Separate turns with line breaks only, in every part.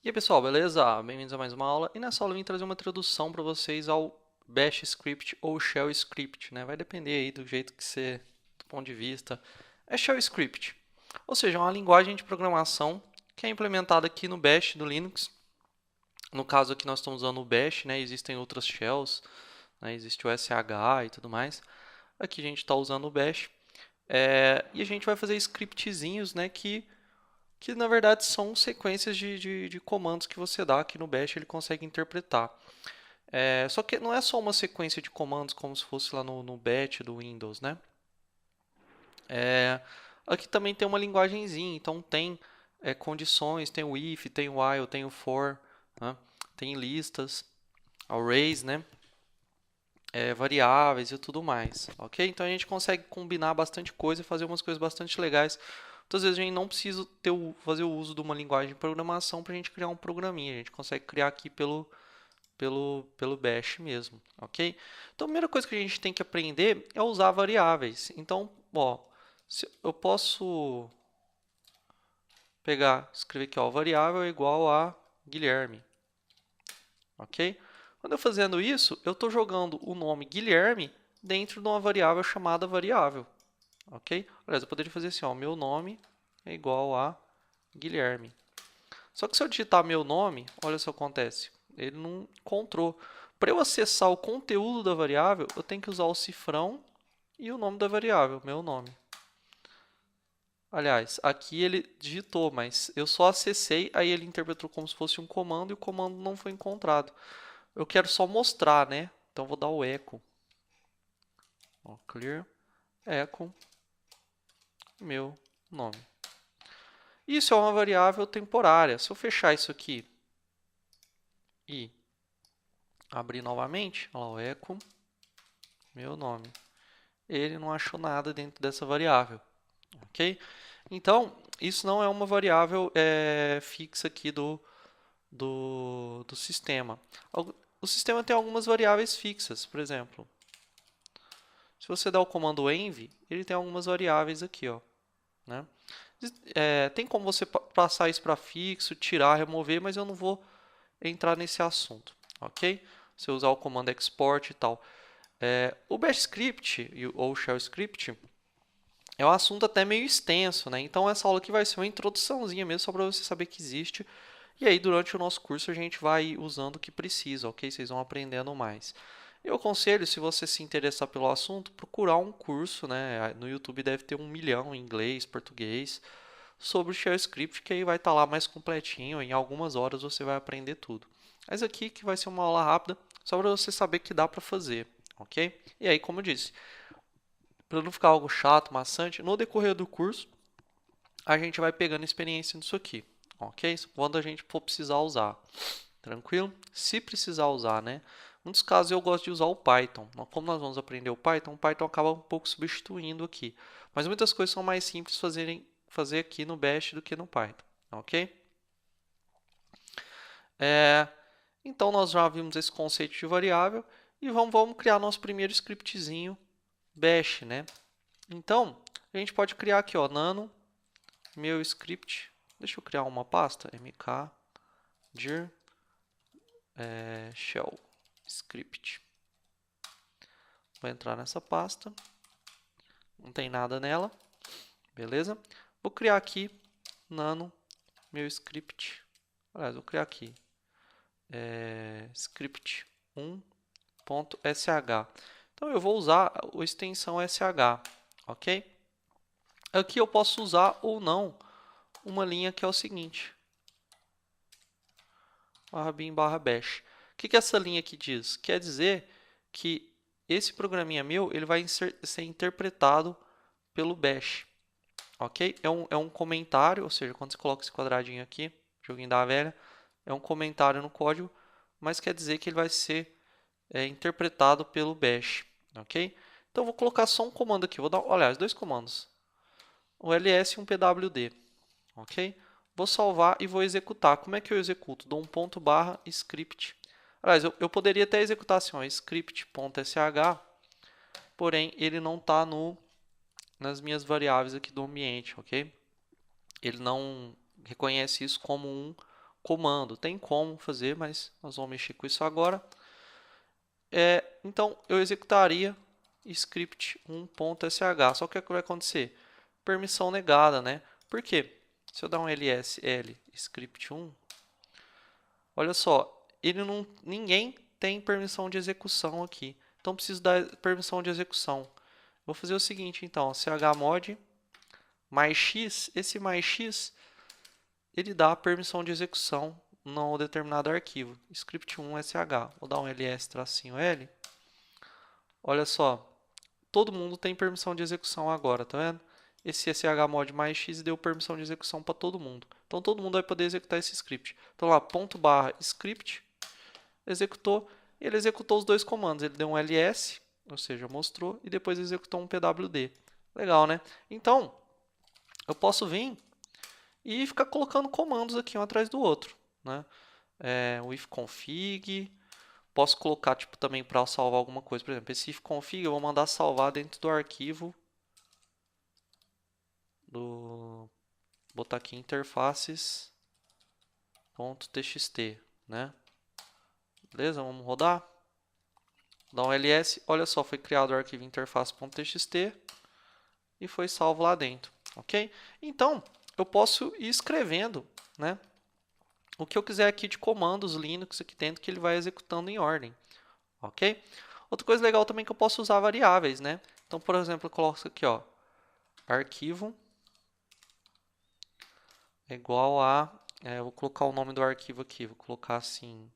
E aí pessoal, beleza? Bem-vindos a mais uma aula. E nessa aula eu vim trazer uma introdução para vocês ao Bash Script ou Shell Script, né? Vai depender aí do jeito que você, do ponto de vista. É Shell Script, ou seja, é uma linguagem de programação que é implementada aqui no Bash do Linux. No caso aqui nós estamos usando o Bash, né? Existem outras shells, né? Existe o SH e tudo mais. Aqui a gente está usando o Bash. E a gente vai fazer scriptzinhos, né? Que na verdade são sequências de comandos que você dá aqui no Bash, ele consegue interpretar. Só que não é só uma sequência de comandos como se fosse lá no Bash do Windows, né? É, aqui também tem uma linguagenzinha, então tem condições, tem o if, tem o while, tem o for, né? Tem listas, arrays, né? Variáveis e tudo mais, ok? Então a gente consegue combinar bastante coisa e fazer umas coisas bastante legais. Muitas vezes a gente não precisa fazer o uso de uma linguagem de programação para a gente criar um programinha. A gente consegue criar aqui pelo Bash mesmo, ok? Então a primeira coisa que a gente tem que aprender é usar variáveis. Então, ó, eu posso escrever aqui, ó, variável é igual a Guilherme, ok? Quando eu fazendo isso, eu estou jogando o nome Guilherme dentro de uma variável chamada variável, ok? Aliás, eu poderia fazer assim, ó, meu nome é igual a Guilherme. Só que se eu digitar meu nome, olha só o que acontece. Ele não encontrou. Para eu acessar o conteúdo da variável, eu tenho que usar o cifrão e o nome da variável, meu nome. Aliás, aqui ele digitou, mas eu só acessei, aí ele interpretou como se fosse um comando e o comando não foi encontrado. Eu quero só mostrar, né? Então vou dar o echo. Ó, clear echo meu nome. Isso é uma variável temporária. Se eu fechar isso aqui e abrir novamente, olha lá, o echo meu nome, ele não achou nada dentro dessa variável, ok? Então, isso não é uma variável fixa aqui do sistema. O sistema tem algumas variáveis fixas, por exemplo, se você der o comando env, ele tem algumas variáveis aqui, ó, né? Tem como você passar isso para fixo, tirar, remover, mas eu não vou entrar nesse assunto, ok? Você usar o comando export e tal. O Bash Script ou Shell Script é um assunto até meio extenso, né? Então essa aula aqui vai ser uma introduçãozinha mesmo, só para você saber que existe. E aí durante o nosso curso a gente vai usando o que precisa, ok? Vocês vão aprendendo mais. Eu aconselho, se você se interessar pelo assunto, procurar um curso, né? No YouTube deve ter 1 milhão em inglês, português, sobre o Shell Script, que aí vai estar lá mais completinho. Em algumas horas você vai aprender tudo. Mas aqui que vai ser uma aula rápida, só para você saber que dá para fazer, ok? E aí, como eu disse, para não ficar algo chato, maçante, no decorrer do curso a gente vai pegando experiência nisso aqui, ok? Quando a gente for precisar usar, tranquilo? Se precisar usar, né? Em muitos casos eu gosto de usar o Python. Como nós vamos aprender o Python acaba um pouco substituindo aqui. Mas muitas coisas são mais simples fazer aqui no Bash do que no Python, ok? Então nós já vimos esse conceito de variável e vamos criar nosso primeiro scriptzinho Bash, né? Então a gente pode criar aqui, ó, nano meu script. Deixa eu criar uma pasta mkdir shell script. Vou entrar nessa pasta. Não tem nada nela, beleza? Vou criar aqui nano meu script. Aliás, vou criar aqui script 1.sh. Então eu vou usar a extensão sh, ok? Aqui eu posso usar ou não uma linha que é o seguinte: /bin/bash. O que essa linha aqui diz? Quer dizer que esse programinha meu ele vai ser interpretado pelo bash, ok? É um comentário, ou seja, quando você coloca esse quadradinho aqui, joguinho da velha, é um comentário no código, mas quer dizer que ele vai ser interpretado pelo bash, ok? Então eu vou colocar só um comando aqui, vou dar, aliás, dois comandos, um ls e um pwd, ok? Vou salvar e vou executar. Como é que eu executo? Dou um ponto barra script. Aliás, eu poderia até executar assim, ó, script.sh, porém ele não está nas minhas variáveis aqui do ambiente, ok? Ele não reconhece isso como um comando. Tem como fazer, mas nós vamos mexer com isso agora. Então, eu executaria script 1.sh. Só que o que vai acontecer? Permissão negada, né? Por quê? Se eu dar um ls l script 1, olha só, ninguém tem permissão de execução aqui. Então, preciso dar permissão de execução. Vou fazer o seguinte, então, chmod mais x, esse mais x, ele dá a permissão de execução no determinado arquivo, script1sh. Vou dar um ls-l. Olha só, todo mundo tem permissão de execução agora, tá vendo? Esse chmod mais x deu permissão de execução para todo mundo. Então, todo mundo vai poder executar esse script. Então, lá, /script, executou, ele executou os dois comandos. Ele deu um ls, ou seja, mostrou, e depois executou um pwd. Legal, né? Então, eu posso vir e ficar colocando comandos aqui um atrás do outro, né? O ifconfig, posso colocar tipo também para salvar alguma coisa, por exemplo, esse ifconfig eu vou mandar salvar dentro do arquivo botar aqui interfaces.txt, né? Beleza? Vamos rodar. Dá um ls, olha só, foi criado o arquivo interface.txt e foi salvo lá dentro, ok? Então, eu posso ir escrevendo, né, o que eu quiser aqui de comandos Linux aqui dentro que ele vai executando em ordem, ok? Outra coisa legal também é que eu posso usar variáveis, né? Então, por exemplo, eu coloco aqui, ó, arquivo é igual a, eu vou colocar o nome do arquivo aqui, vou colocar assim,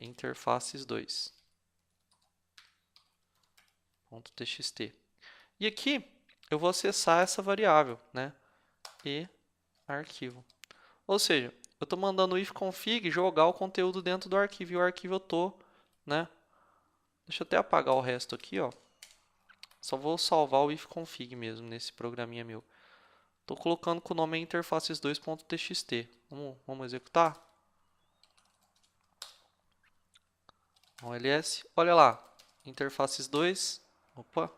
interfaces2.txt. E aqui eu vou acessar essa variável, né? E arquivo. Ou seja, eu estou mandando o ifconfig jogar o conteúdo dentro do arquivo. E o arquivo eu estou, né? Deixa eu até apagar o resto aqui, ó. Só vou salvar o ifconfig mesmo nesse programinha meu. Estou colocando com o nome interfaces2.txt. Vamos executar? ls. Olha lá. Interfaces2. Opa.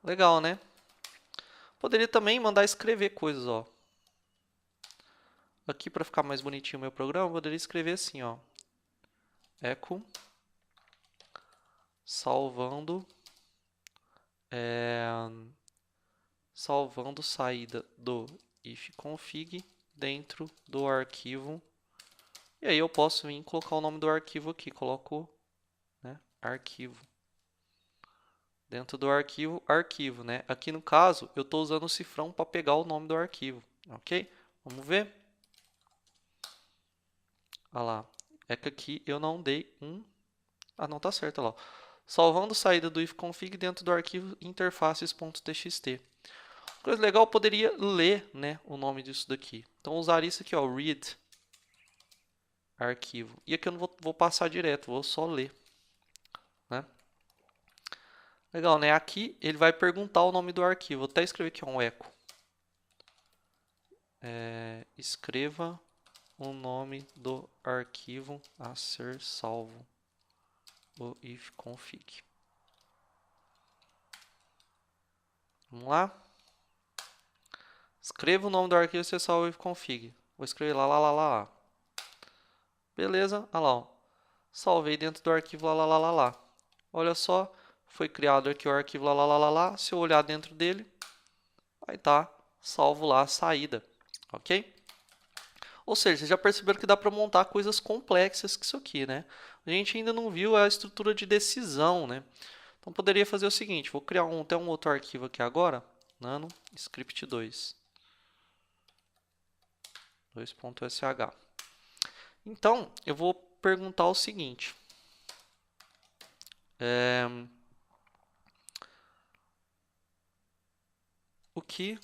Legal, né? Poderia também mandar escrever coisas, ó. Aqui, para ficar mais bonitinho o meu programa, eu poderia escrever assim, ó. Echo salvando saída do ifconfig dentro do arquivo. E aí eu posso vir colocar o nome do arquivo aqui. Coloco, né, arquivo. Dentro do arquivo, arquivo, né? Aqui no caso, eu estou usando o cifrão para pegar o nome do arquivo, ok? Vamos ver? Olha lá. É que aqui eu não dei um... Ah, não, tá certo, olha lá. Salvando saída do ifconfig dentro do arquivo interfaces.txt. Coisa legal, eu poderia ler, né, o nome disso daqui. Então, usar isso aqui, ó, read arquivo. E aqui eu não vou passar direto, vou só ler, né? Legal, né? Aqui ele vai perguntar o nome do arquivo. Vou até escrever aqui um echo. Escreva o nome do arquivo a ser salvo. O ifconfig. Vamos lá? Escreva o nome do arquivo a ser salvo o ifconfig. Vou escrever lá. Beleza, olha lá, ó. Salvei dentro do arquivo lá. Olha só, foi criado aqui o arquivo lá. Se eu olhar dentro dele, vai estar salvo lá a saída, ok? Ou seja, vocês já perceberam que dá para montar coisas complexas que isso aqui, né? A gente ainda não viu a estrutura de decisão, né? Então, poderia fazer o seguinte, vou criar até um outro arquivo aqui agora, nano script2. 2.sh. Então, eu vou perguntar o seguinte. O que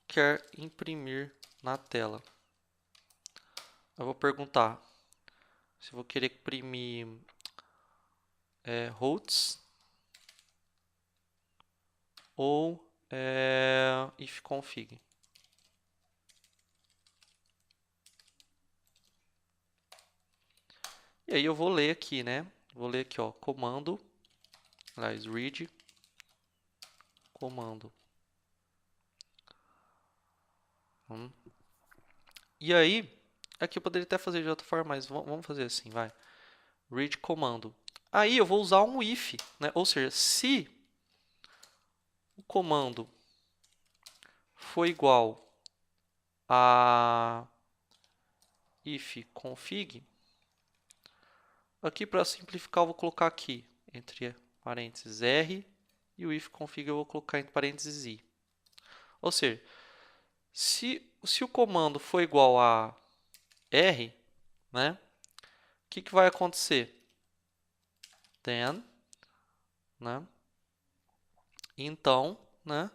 quer imprimir na tela? Eu vou perguntar se eu vou querer imprimir routes ou ifconfig. E aí eu vou ler aqui, né? Vou ler aqui, ó, comando, aliás, read, comando. E aí, aqui eu poderia até fazer de outra forma, mas vamos fazer assim, vai. Read comando. Aí eu vou usar um if, né? Ou seja, se o comando for igual a if config, aqui para simplificar eu vou colocar aqui entre parênteses R e o if config eu vou colocar entre parênteses I. Ou seja, se o comando for igual a R, né? O que vai acontecer? Then, né? Então, né?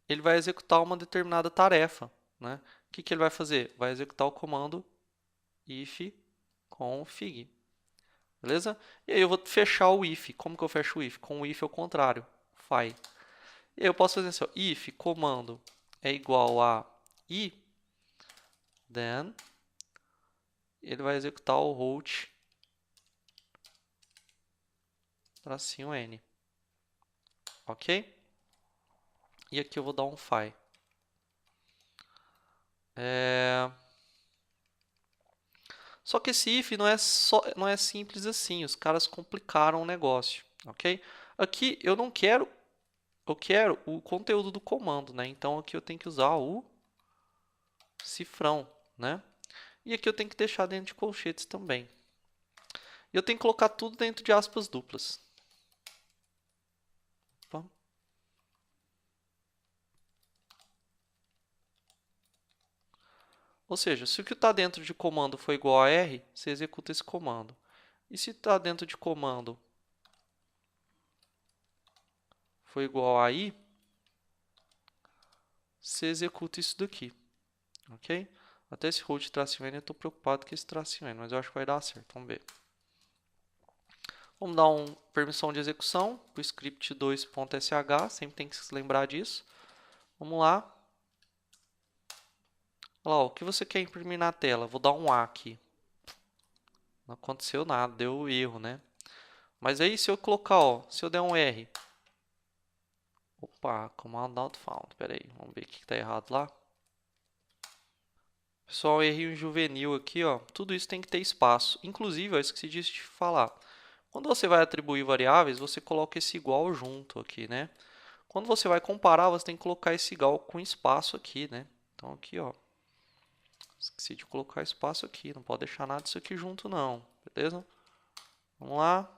Ele vai executar uma determinada tarefa, né? O que ele vai fazer? Vai executar o comando if config, beleza? E aí eu vou fechar o if. Como que eu fecho o if? Com o if ao contrário, file. E aí eu posso fazer assim, ó, if comando é igual a i, then ele vai executar o root tracinho n, ok? E aqui eu vou dar um file. Só que esse if não é simples assim, os caras complicaram o negócio, ok? Aqui eu não quero, eu quero o conteúdo do comando, né? Então aqui eu tenho que usar o cifrão, né? E aqui eu tenho que deixar dentro de colchetes também. E eu tenho que colocar tudo dentro de aspas duplas. Opa. Ou seja, se o que está dentro de comando for igual a R, você executa esse comando. E se está dentro de comando for igual a I, você executa isso daqui. Ok? Até esse root tracinho N eu estou preocupado com esse tracinho N, mas eu acho que vai dar certo. Vamos ver. Vamos dar uma permissão de execução para o script 2.sh, sempre tem que se lembrar disso. Vamos lá. Olha lá, o que você quer imprimir na tela? Vou dar um A aqui. Não aconteceu nada, deu erro, né? Mas aí se eu colocar, ó, se eu der um R. Opa, command not found. Pera aí, vamos ver o que está errado lá. Pessoal, errinho juvenil aqui, ó. Tudo isso tem que ter espaço. Inclusive, eu esqueci disso de falar. Quando você vai atribuir variáveis, você coloca esse igual junto aqui, né? Quando você vai comparar, você tem que colocar esse igual com espaço aqui, né? Então aqui, ó. Esqueci de colocar espaço aqui, não pode deixar nada disso aqui junto não, beleza? Vamos lá.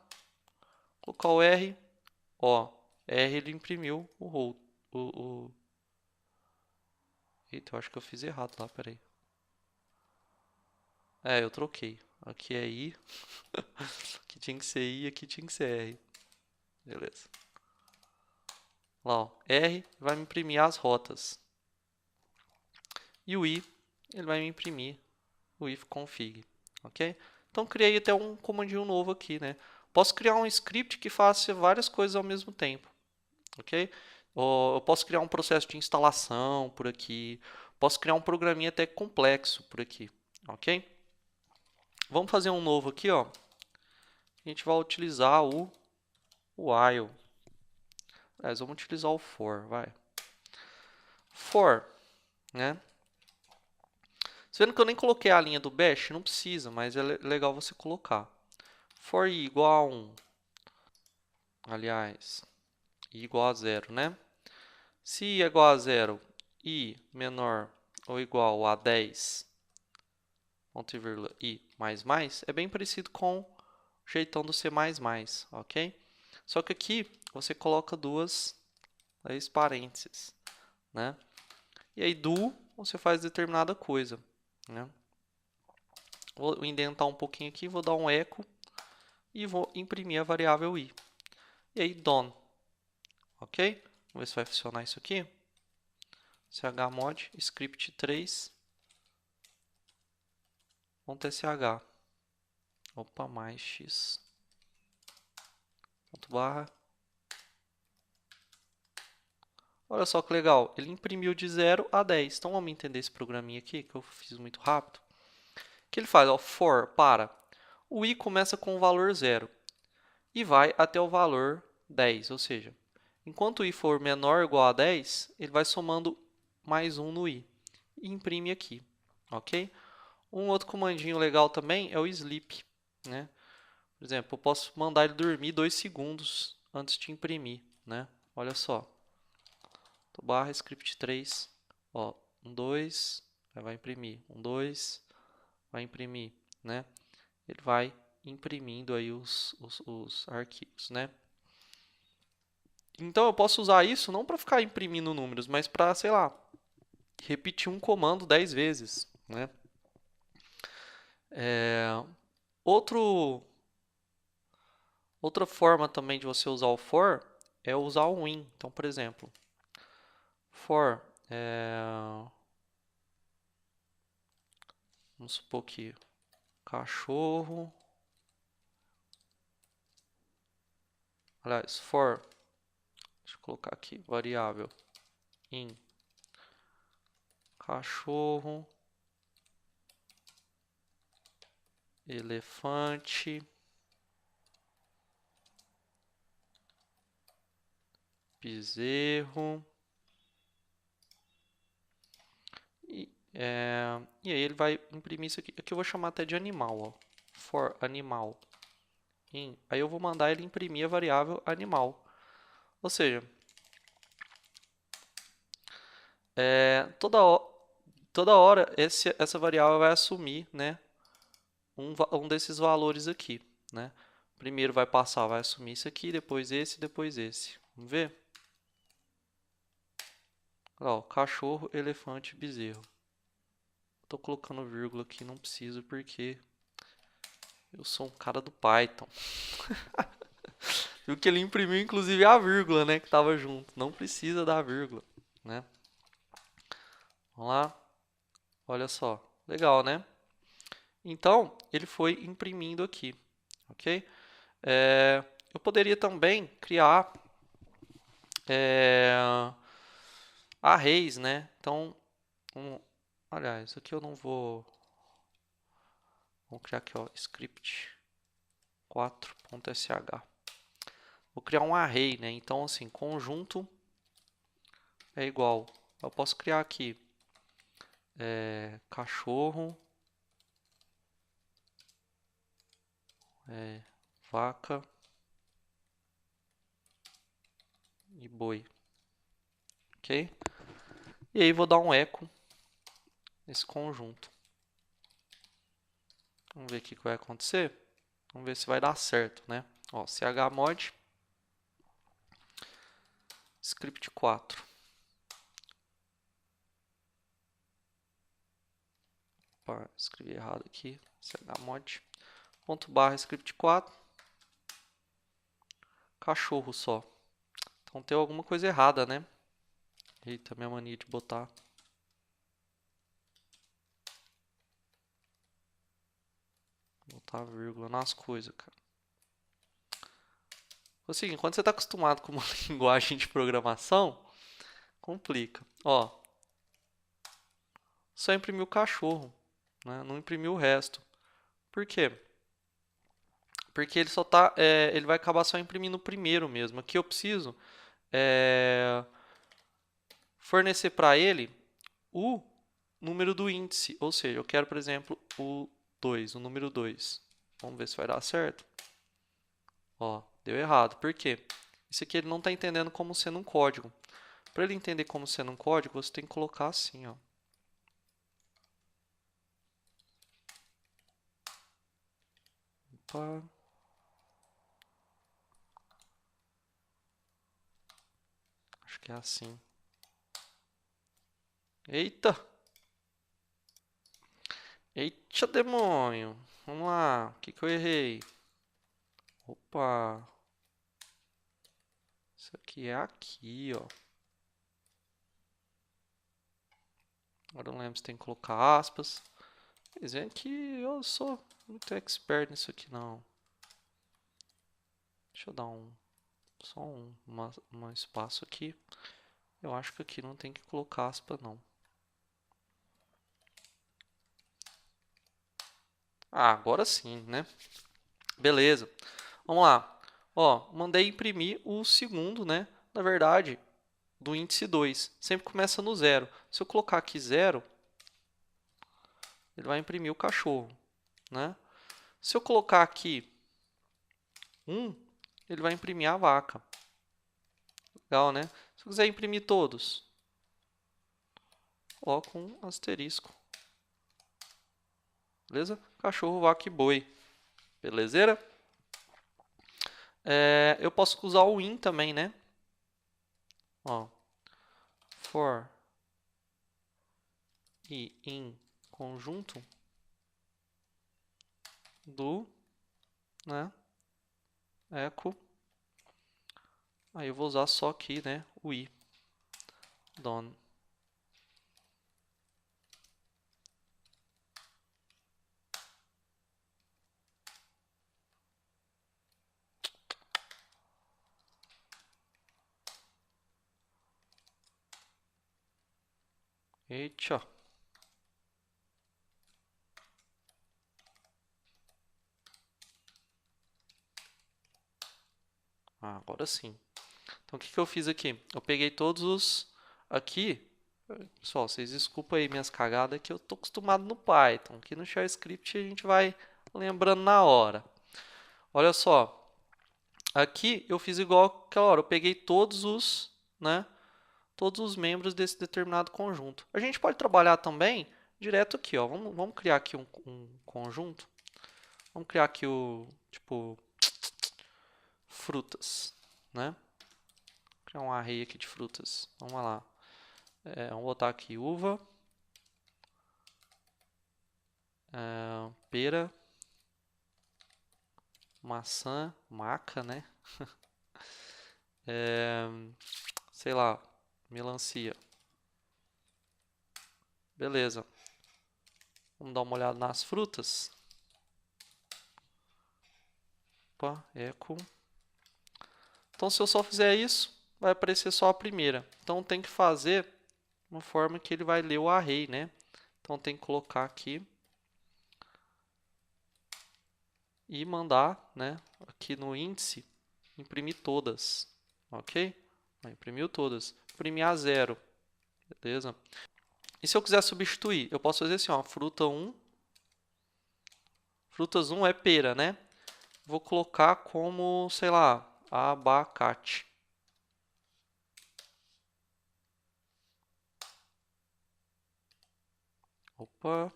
Colocar o R. Ó, R ele imprimiu o row. Eita, eu acho que eu fiz errado lá, peraí. Eu troquei. Aqui é I. Aqui tinha que ser I, aqui tinha que ser R. Beleza. Lá, ó, R vai me imprimir as rotas. E o I, ele vai me imprimir o if config, ok? Então, criei até um comandinho novo aqui, né? Posso criar um script que faça várias coisas ao mesmo tempo, ok? Ou eu posso criar um processo de instalação por aqui. Posso criar um programinha até complexo por aqui, ok? Vamos fazer um novo aqui, ó. A gente vai utilizar o while. Aliás, vamos utilizar o for, vai. For, né? Você vendo que eu nem coloquei a linha do bash? Não precisa, mas é legal você colocar. For i igual a 1. Aliás, i igual a 0, né? Se i é igual a 0, i menor ou igual a 10, ponto e vírgula, i mais, é bem parecido com o jeitão do C++, ok? Só que aqui você coloca dois parênteses, né? E aí do você faz determinada coisa, né? Vou indentar um pouquinho aqui, vou dar um echo e vou imprimir a variável i. E aí done, ok? Vamos ver se vai funcionar isso aqui. chmod script 3 .sh. Opa, mais x. Ponto barra. Olha só que legal, ele imprimiu de 0 a 10. Então vamos entender esse programinha aqui, que eu fiz muito rápido. O que ele faz? Ó, for para. O i começa com o valor 0 e vai até o valor 10, ou seja, enquanto o i for menor ou igual a 10, ele vai somando mais 1 no i. e imprime aqui, ok? Um outro comandinho legal também é o sleep, né? Por exemplo, eu posso mandar ele dormir 2 segundos antes de imprimir, né? Olha só. Barra script 3, ó, 1, 2, vai imprimir, 1, 2, vai imprimir, né? Ele vai imprimindo aí os arquivos, né? Então eu posso usar isso não para ficar imprimindo números, mas para, sei lá, repetir um comando 10 vezes, né? Outra forma também de você usar o for é usar o in. Então, por exemplo, for, vamos supor que cachorro, aliás, for, deixa eu colocar aqui, variável in cachorro, elefante, bezerro, e aí ele vai imprimir isso aqui. Aqui eu vou chamar até de animal, ó. For animal. Aí eu vou mandar ele imprimir a variável animal. Ou seja, toda hora essa variável vai assumir, né, um desses valores aqui, né? Primeiro vai assumir isso aqui, depois esse, depois esse. Vamos ver? Olha lá, ó, cachorro, elefante, bezerro. Estou colocando vírgula aqui, não preciso porque eu sou um cara do Python. Viu que ele imprimiu inclusive a vírgula, né, que estava junto. Não precisa da vírgula, né? Vamos lá. Olha só. Legal, né? Então, ele foi imprimindo aqui, ok? Eu poderia também criar arrays, né? Então, aliás, isso aqui eu não vou... Vou criar aqui, ó, script 4.sh. Vou criar um array, né? Então, assim, conjunto é igual. Eu posso criar aqui cachorro, vaca e boi, ok? E aí vou dar um eco nesse conjunto. Vamos ver o que vai acontecer. Vamos ver se vai dar certo, né? Ó, chmod script 4. Opa, escrevi errado aqui. Chmod ponto barra script 4. Cachorro só. Então tem alguma coisa errada, né? Eita, minha mania de botar. Botar vírgula nas coisas, cara. Assim, quando você está acostumado com uma linguagem de programação, complica. Ó, só imprimiu o cachorro, né? Não imprimiu o resto. Por quê? Porque ele ele vai acabar só imprimindo o primeiro mesmo. Aqui eu preciso fornecer para ele o número do índice, ou seja, eu quero, por exemplo, o número 2. Vamos ver se vai dar certo. Ó, deu errado. Por quê? Isso aqui ele não está entendendo como sendo um código. Para ele entender como sendo um código, você tem que colocar assim, ó. Opa. Acho que é assim. Eita! Eita, demônio! Vamos lá. O que eu errei? Opa! Isso aqui é aqui, ó. Agora eu lembro se tem que colocar aspas. Vocês veem que eu sou muito expert nisso aqui, não. Deixa eu dar só um espaço aqui. Eu acho que aqui não tem que colocar aspa, não. Ah, agora sim, né? Beleza. Vamos lá. Ó, mandei imprimir o segundo, né? Na verdade, do índice 2. Sempre começa no 0. Se eu colocar aqui 0, ele vai imprimir o cachorro, né? Se eu colocar aqui 1, ele vai imprimir a vaca. Legal, né? Se eu quiser imprimir todos, coloco um asterisco. Beleza? Cachorro, vaca e boi. Belezeira? Eu posso usar o in também, né? Ó, for e in conjunto do, né? Echo. Aí eu vou usar só aqui, né? O i. Done. Eita. Agora sim. Então, o que eu fiz aqui? Eu peguei todos os... Aqui, pessoal, vocês desculpem aí minhas cagadas, que eu tô acostumado no Python. Aqui no Shell Script a gente vai lembrando na hora. Olha só. Aqui eu fiz igual aquela hora. Eu peguei todos os, né? Todos os membros desse determinado conjunto. A gente pode trabalhar também direto aqui, ó. Vamos criar aqui um conjunto. Vamos criar aqui o, tipo, frutas, né? Vou criar um array aqui de frutas. Vamos lá. Vamos botar aqui uva, pera, maçã, maca, né? Sei lá, melancia. Beleza. Vamos dar uma olhada nas frutas. Opa, echo. Então, se eu só fizer isso, vai aparecer só a primeira. Então, tem que fazer uma forma que ele vai ler o array, né? Então, tem que colocar aqui e mandar, né, aqui no índice, imprimir todas, ok? Imprimiu todas. Imprimir a 0, beleza? E se eu quiser substituir, eu posso fazer assim, ó, fruta 1, frutas 1 é pera, né? Vou colocar como, sei lá, abacate. Opa,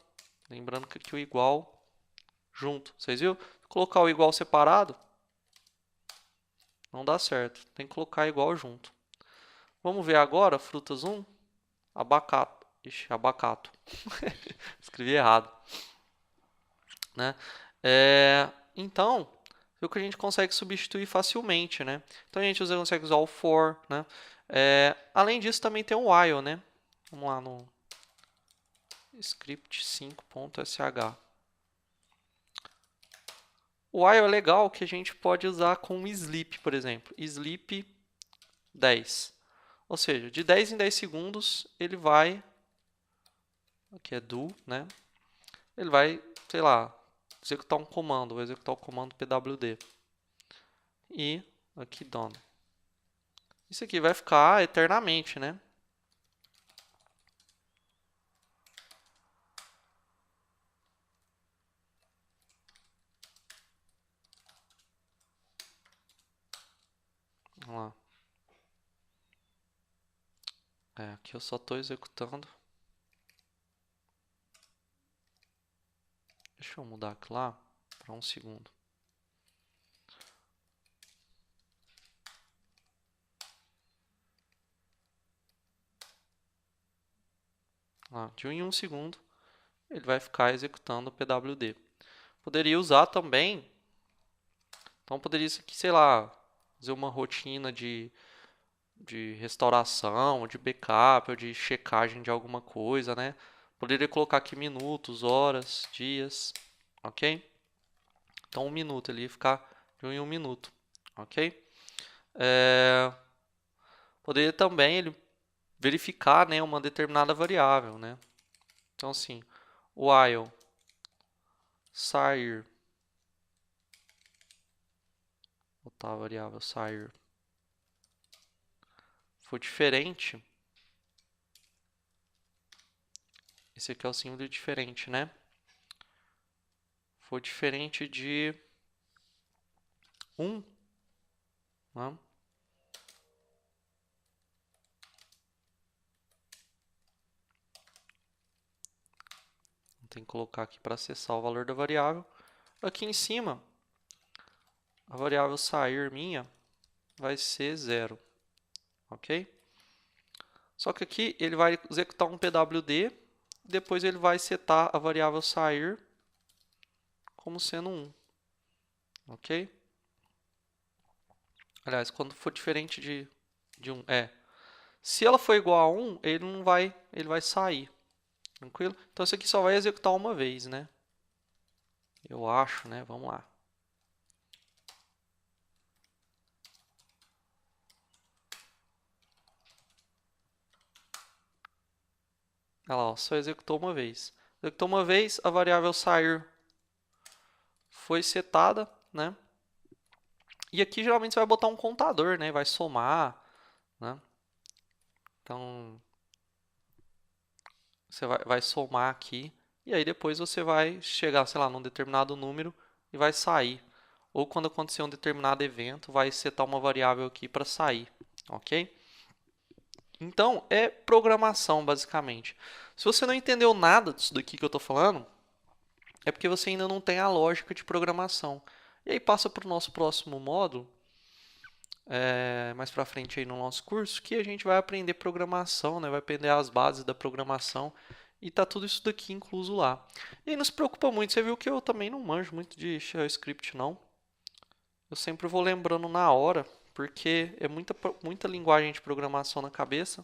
lembrando que aqui o igual junto, vocês viram? Colocar o igual separado, não dá certo, tem que colocar igual junto. Vamos ver agora, frutas 1, abacato. Ixi, abacato. Escrevi errado, né? Então, viu que a gente consegue substituir facilmente, né? Então, a gente consegue usar o for, né? Além disso, também tem o while, né? Vamos lá no script 5.sh. O while é legal que a gente pode usar com sleep, por exemplo. Sleep 10. Ou seja, de 10 em 10 segundos, ele vai... Aqui é do, né? Ele vai, sei lá, executar um comando. Vou executar o comando pwd. E aqui done. Isso aqui vai ficar eternamente, né? Vamos lá. Aqui eu só estou executando. Deixa eu mudar aqui lá para 1 segundo. De 1 em 1 segundo, ele vai ficar executando o pwd. Poderia usar também, então poderia isso aqui, sei lá, fazer uma rotina de restauração, de backup, ou de checagem de alguma coisa, né? Poderia colocar aqui minutos, horas, dias, ok? Então 1 minuto, ele ia ficar de 1 em 1 minuto, ok? Poderia também ele verificar, né, uma determinada variável, né? Então assim, while sire, botar a variável sire for diferente, esse aqui é o símbolo de diferente, né? for diferente de 1, né? Tem que colocar aqui para acessar o valor da variável. Aqui em cima, a variável sair minha vai ser 0, ok? Só que aqui ele vai executar um pwd, depois ele vai setar a variável sair como sendo 1, ok? Aliás, quando for diferente de 1, se ela for igual a 1, ele vai sair, tranquilo? Então isso aqui só vai executar uma vez, né? Eu acho, né? Vamos lá. Olha lá, ó, só executou uma vez. Executou uma vez, a variável sair foi setada, né? E aqui geralmente você vai botar um contador, né? Vai somar, né? Então, você vai somar aqui. E aí depois você vai chegar, sei lá, num determinado número e vai sair. Ou quando acontecer um determinado evento, vai setar uma variável aqui para sair, ok? Então, é programação, basicamente. Se você não entendeu nada disso daqui que eu estou falando, é porque você ainda não tem a lógica de programação. E aí passa para o nosso próximo módulo, mais para frente aí no nosso curso, que a gente vai aprender programação, né? Vai aprender as bases da programação e tá tudo isso daqui incluso lá. E aí não se preocupa muito, você viu que eu também não manjo muito de shell script não. Eu sempre vou lembrando na hora, porque é muita linguagem de programação na cabeça.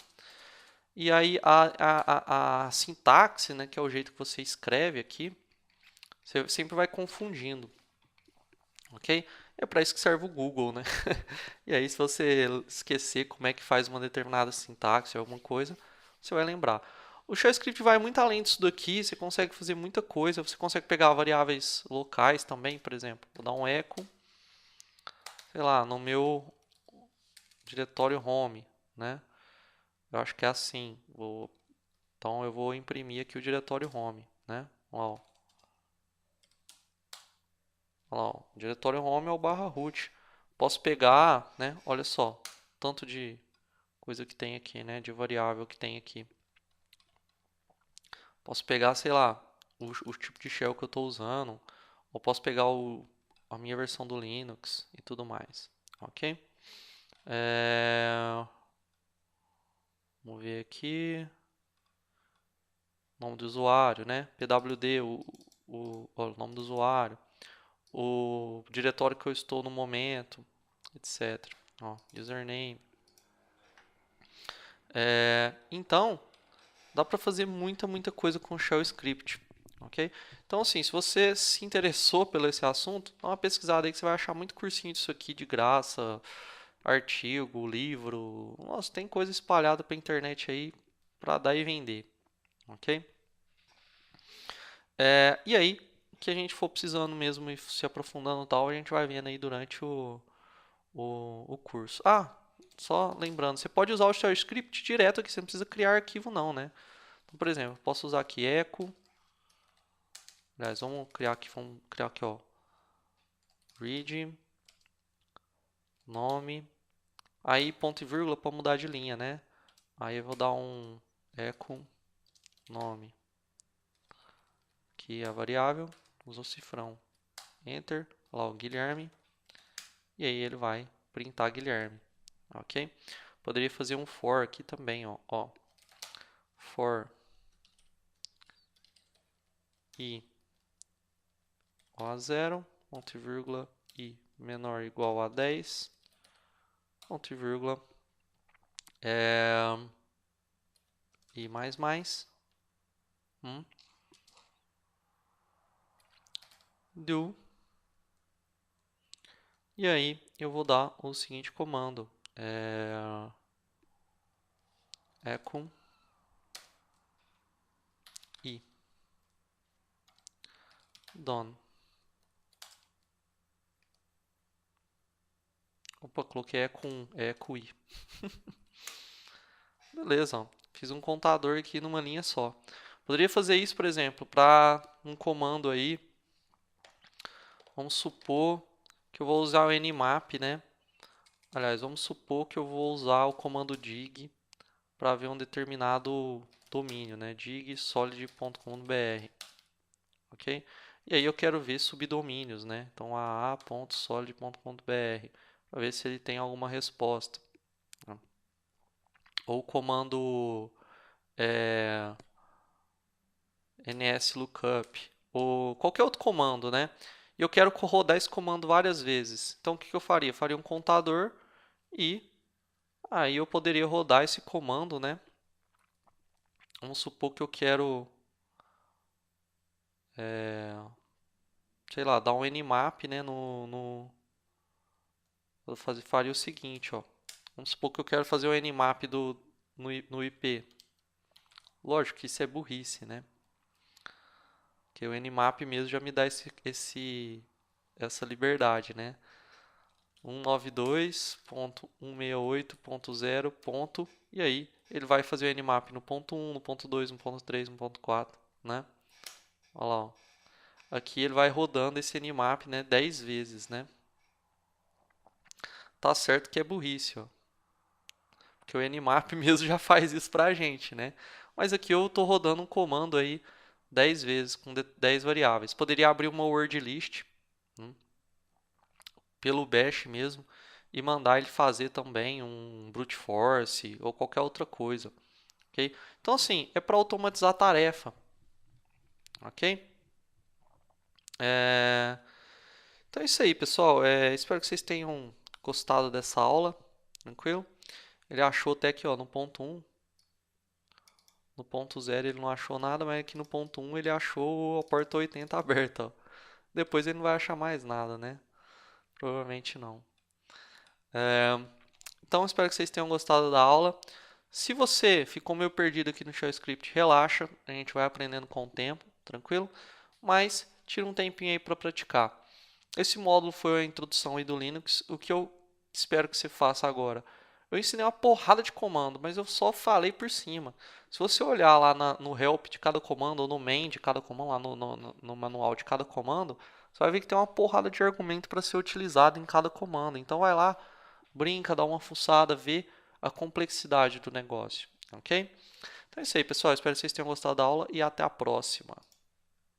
E aí a sintaxe, né, que é o jeito que você escreve aqui, você sempre vai confundindo, ok? É para isso que serve o Google, né? E aí, se você esquecer como é que faz uma determinada sintaxe ou alguma coisa, você vai lembrar. O shell script vai muito além disso daqui, você consegue fazer muita coisa, você consegue pegar variáveis locais também, por exemplo. Vou dar um echo, sei lá, no meu diretório home, né? Eu acho que é assim. Então eu vou imprimir aqui o diretório home, né? Ó, ó, o diretório home é o /root. Posso pegar, né? Olha só, tanto de coisa que tem aqui, né? De variável que tem aqui. Posso pegar, sei lá, o tipo de shell que eu estou usando, ou posso pegar a minha versão do Linux e tudo mais, ok? Vamos ver aqui, nome do usuário, né? pwd, o nome do usuário, o diretório que eu estou no momento, etc. Ó, username. Então, dá para fazer muita coisa com shell script, ok? Então, assim, se você se interessou pelo esse assunto, dá uma pesquisada aí que você vai achar muito cursinho disso aqui de graça, artigo, livro. Nossa, tem coisa espalhada pela internet aí para dar e vender, ok? E aí, o que a gente for precisando mesmo e se aprofundando e tal, a gente vai vendo aí durante o curso. Ah, só lembrando, você pode usar o shell script direto aqui, você não precisa criar arquivo não, né? Então, por exemplo, posso usar aqui echo. Aliás, vamos criar aqui, ó, read, nome, aí ponto e vírgula para mudar de linha, né? Aí eu vou dar um echo nome, aqui é a variável, usa o cifrão, enter, lá o Guilherme, e aí ele vai printar Guilherme, ok? Poderia fazer um for aqui também, ó, for i igual a 0, ponto e vírgula i menor ou igual a 10, ponto e vírgula, i mais, do, e aí eu vou dar o seguinte comando, echo i done. Opa, coloquei echo i. Beleza, ó. Fiz um contador aqui numa linha só. Poderia fazer isso, por exemplo, para um comando aí Vamos supor que eu vou usar o nmap, né? Aliás, vamos supor que eu vou usar o comando dig para ver um determinado domínio, né? dig solid.com.br, ok? E aí eu quero ver subdomínios, né? Então aa.solid.com.br para ver se ele tem alguma resposta. Ou o comando nslookup, ou qualquer outro comando, né? E eu quero rodar esse comando várias vezes. Então o que eu faria? Eu faria um contador e aí eu poderia rodar esse comando, né? Vamos supor que eu quero, sei lá, dar um nmap, né? Eu faria o seguinte, ó. Vamos supor que eu quero fazer o nmap no IP. Lógico que isso é burrice, né? Porque o nmap mesmo já me dá essa liberdade, né? 192.168.0. E aí ele vai fazer o nmap no ponto 1, no ponto 2, no ponto 3, no ponto 4, né? Olha lá, ó. Aqui ele vai rodando esse nmap, né, 10 vezes, né? Tá certo que é burrice, ó. Porque o nmap mesmo já faz isso pra gente, né? Mas aqui eu tô rodando um comando aí 10 vezes com 10 variáveis. Poderia abrir uma word list, pelo bash mesmo e mandar ele fazer também um brute force ou qualquer outra coisa, ok? Então assim, é para automatizar a tarefa, ok? Então é isso aí, pessoal. Espero que vocês tenham gostado dessa aula, tranquilo? Ele achou até aqui, ó, no ponto 1. No ponto 0 ele não achou nada, mas aqui no ponto 1 ele achou a porta 80 aberta, ó. Depois ele não vai achar mais nada, né? Provavelmente não. Então, espero que vocês tenham gostado da aula. Se você ficou meio perdido aqui no Shell Script, relaxa, a gente vai aprendendo com o tempo, tranquilo? Mas tira um tempinho aí para praticar. Esse módulo foi a introdução aí do Linux. O que eu espero que você faça agora? Eu ensinei uma porrada de comando, mas eu só falei por cima. Se você olhar lá no help de cada comando, ou no main de cada comando, lá no manual de cada comando, você vai ver que tem uma porrada de argumento para ser utilizado em cada comando. Então vai lá, brinca, dá uma fuçada, vê a complexidade do negócio, ok? Então é isso aí, pessoal. Espero que vocês tenham gostado da aula e até a próxima.